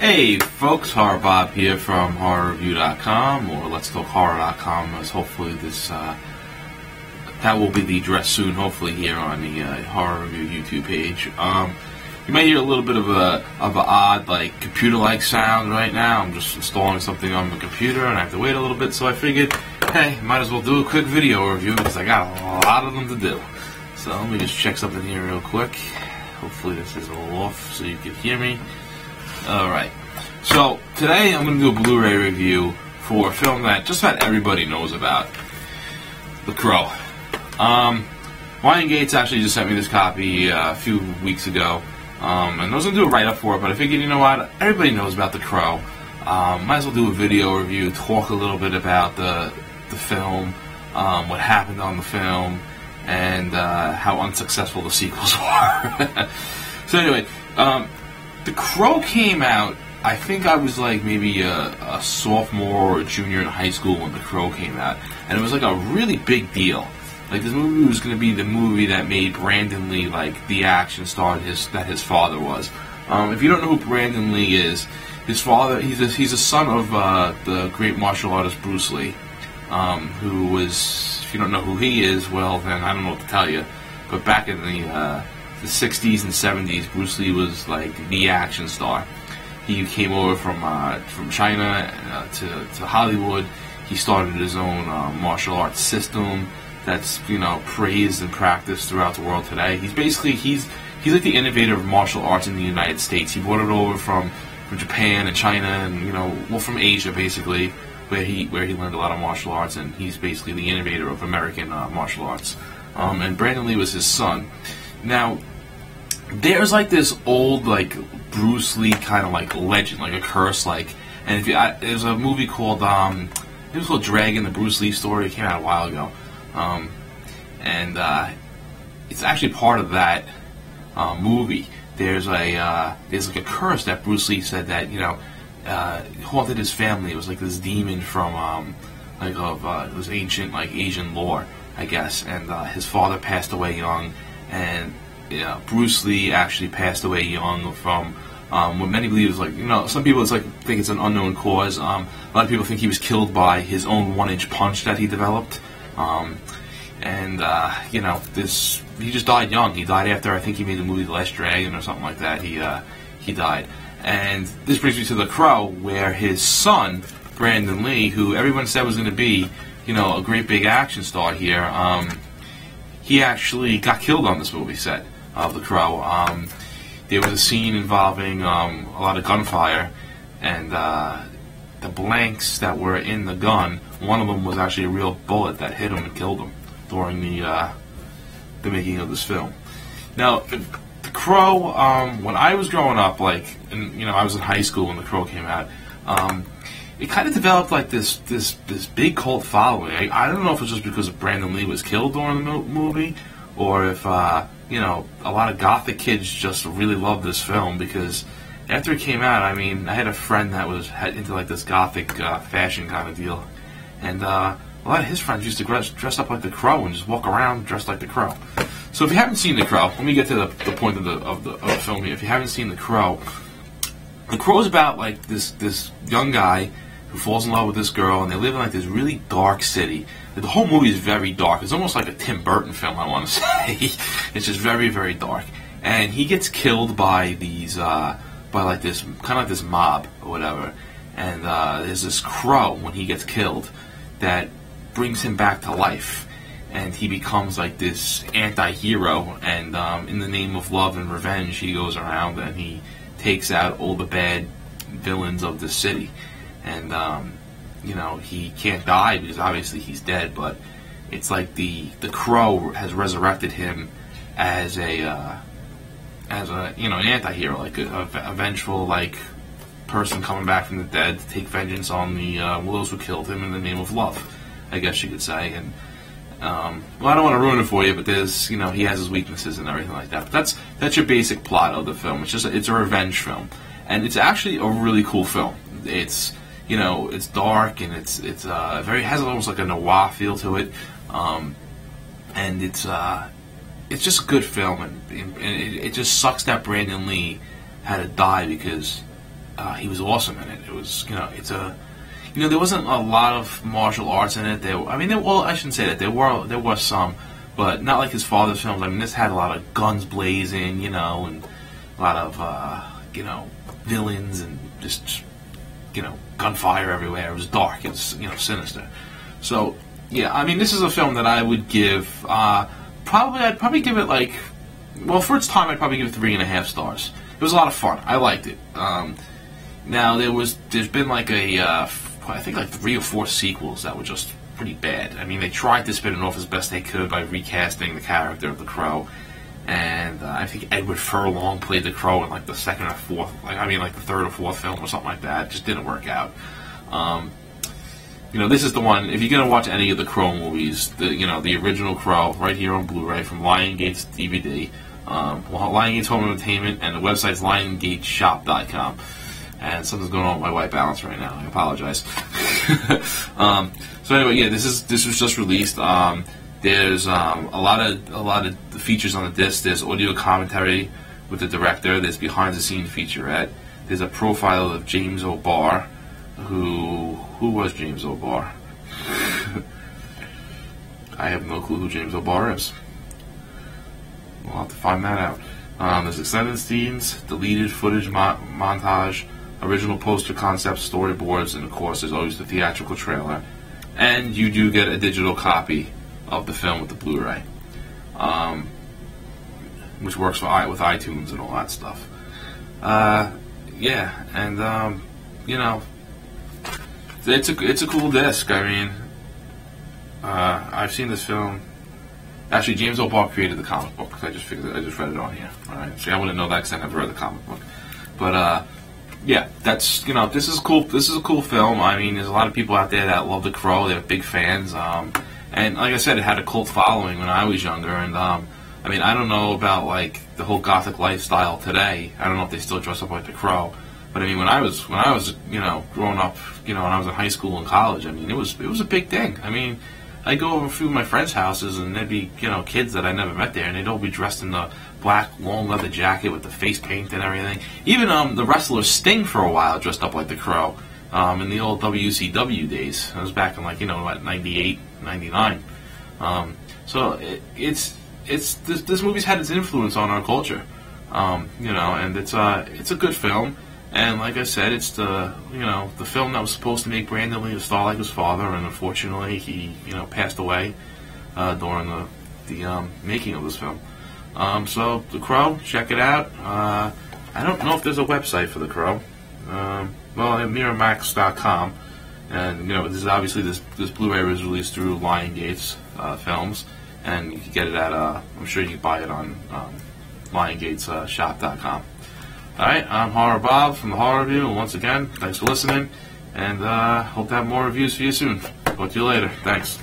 Hey folks, Horror Bob here from HorrorReview.com, or Let's Talk Horror.com, as hopefully this, that will be the address soon, hopefully here on the Horror Review YouTube page. You might hear a little bit of a odd, like, computer-like sound right now. I'm just installing something on the computer, and I have to wait a little bit, so I figured, hey, might as well do a quick video review, because I got a lot of them to do. So let me just check something here real quick. Hopefully this is all off so you can hear me. Alright, so today I'm going to do a Blu-ray review for a film that just about everybody knows about, The Crow. Ryan Gates actually just sent me this copy a few weeks ago, and I was going to do a write-up for it, but I figured, you know what, everybody knows about The Crow. Might as well do a video review, talk a little bit about the film, what happened on the film, and how unsuccessful the sequels were. So anyway, The Crow came out, I think I was like maybe a sophomore or a junior in high school when The Crow came out, and it was like a really big deal. Like, this movie was going to be the movie that made Brandon Lee like the action star that his father was. If you don't know who Brandon Lee is, his father, he's a son of the great martial artist Bruce Lee, who was, if you don't know who he is, well then I don't know what to tell you, but back in the 60s and 70s, Bruce Lee was like the action star. He came over from China to Hollywood. He started his own martial arts system that's, you know, praised and practiced throughout the world today. He's basically he's like the innovator of martial arts in the United States. He brought it over from Japan and China and, you know, well, from Asia basically, where he learned a lot of martial arts, and he's basically the innovator of American martial arts. And Brandon Lee was his son. Now, there's like this old, like, Bruce Lee kind of like legend, like a curse, like, and if you, there's a movie called it was called Dragon, the Bruce Lee story. It came out a while ago, and it's actually part of that movie. There's like a curse that Bruce Lee said that, you know, haunted his family. It was like this demon from it was ancient, like, Asian lore, I guess, and his father passed away young, and Bruce Lee actually passed away young from what many believe is, like, you know, some people think it's an unknown cause. A lot of people think he was killed by his own 1-inch punch that he developed, and you know, he just died young. He died after, I think he made the movie The Last Dragon or something like that. He died, and this brings me to The Crow, where his son Brandon Lee, who everyone said was going to be, you know, a great big action star here, he actually got killed on this movie set of The Crow. There was a scene involving a lot of gunfire, and the blanks that were in the gun, one of them was actually a real bullet that hit him and killed him during the making of this film. Now, The Crow, when I was growing up, like, and, you know, I was in high school when The Crow came out, it kind of developed like this big cult following. I don't know if it was just because Brandon Lee was killed during the movie, or if you know, a lot of gothic kids just really loved this film, because after it came out, I mean, I had a friend that was into like this gothic fashion kind of deal, and a lot of his friends used to dress up like the Crow and just walk around dressed like the Crow. So if you haven't seen The Crow, let me get to the point of the film here. If you haven't seen The Crow is about like this young guy who falls in love with this girl, and they live in like this really dark city. The whole movie is very dark. It's almost like a Tim Burton film, I want to say. It's just very, very dark. And he gets killed by these, by like this, kind of like this mob or whatever. And there's this crow when he gets killed that brings him back to life. And he becomes like this anti-hero. And in the name of love and revenge, he goes around and he takes out all the bad villains of the city. And you know, he can't die because obviously he's dead, but it's like the Crow has resurrected him as a you know, an anti-hero, like a vengeful, like, person coming back from the dead to take vengeance on the those who killed him in the name of love, I guess you could say. And well, I don't want to ruin it for you, but there's, you know, he has his weaknesses and everything like that. But that's your basic plot of the film. It's a revenge film, and it's actually a really cool film. It's, you know, it's dark, and it's has almost like a noir feel to it, and it's just a good film, and it just sucks that Brandon Lee had to die, because he was awesome in it. It was, there wasn't a lot of martial arts in it. I shouldn't say that. There was some, but not like his father's films. I mean, this had a lot of guns blazing, and a lot of, villains and just, gunfire everywhere. It was dark. It was, sinister. So, yeah, I mean, this is a film that I would give, I'd probably give it like, well, for its time, I'd probably give it 3.5 stars. It was a lot of fun. I liked it. Now, there's been like I think like 3 or 4 sequels that were just pretty bad. I mean, they tried to spin it off as best they could by recasting the character of the Crow, and I think Edward Furlong played the Crow in like the second or fourth, like the third or fourth film or something like that. It just didn't work out. This is the one. If you're gonna watch any of the Crow movies, the original Crow, right here on Blu-ray from Liongate's DVD, Liongate's Home Entertainment, and the website's LionGateShop.com. And something's going on with my white balance right now. I apologize. So anyway, yeah, this was just released. There's a lot of features on the disc. There's audio commentary with the director. There's behind the scenes featurette. There's a profile of James O'Barr. Who was James O'Barr? I have no clue who James O'Barr is. We'll have to find that out. There's extended scenes, deleted footage montage, original poster concepts, storyboards, and of course there's always the theatrical trailer. And you do get a digital copy of the film with the Blu-ray, which works with iTunes and all that stuff. Yeah, and it's a cool disc. I mean, I've seen this film. Actually, James O'Barr created the comic book. I just read it on here. All right, so I wouldn't know that because I never read the comic book. But yeah, that's this is cool. This is a cool film. I mean, there's a lot of people out there that love The Crow. They're big fans. And like I said, it had a cult following when I was younger. And I mean, I don't know about like the whole gothic lifestyle today. I don't know if they still dress up like The Crow. But I mean, when I was growing up, when I was in high school and college, I mean, it was a big thing. I mean, I go over a few of my friends' houses, and there'd be kids that I never met there, and they'd all be dressed in the black long leather jacket with the face paint and everything. Even the wrestler Sting for a while dressed up like The Crow in the old WCW days. That was back in like 98, 99. So this movie's had its influence on our culture, and it's a good film. And like I said, it's the film that was supposed to make Brandon Lee a star like his father, and unfortunately he passed away during the making of this film. So The Crow, check it out. I don't know if there's a website for The Crow. Well, at Miramax.com, and this is obviously this Blu-ray was released through Liongate's films, and you can get it at I'm sure you can buy it on Liongate's shop.com. Alright, I'm Horror Bob from the Horror Review, and once again, thanks for listening, and hope to have more reviews for you soon. Talk to you later. Thanks.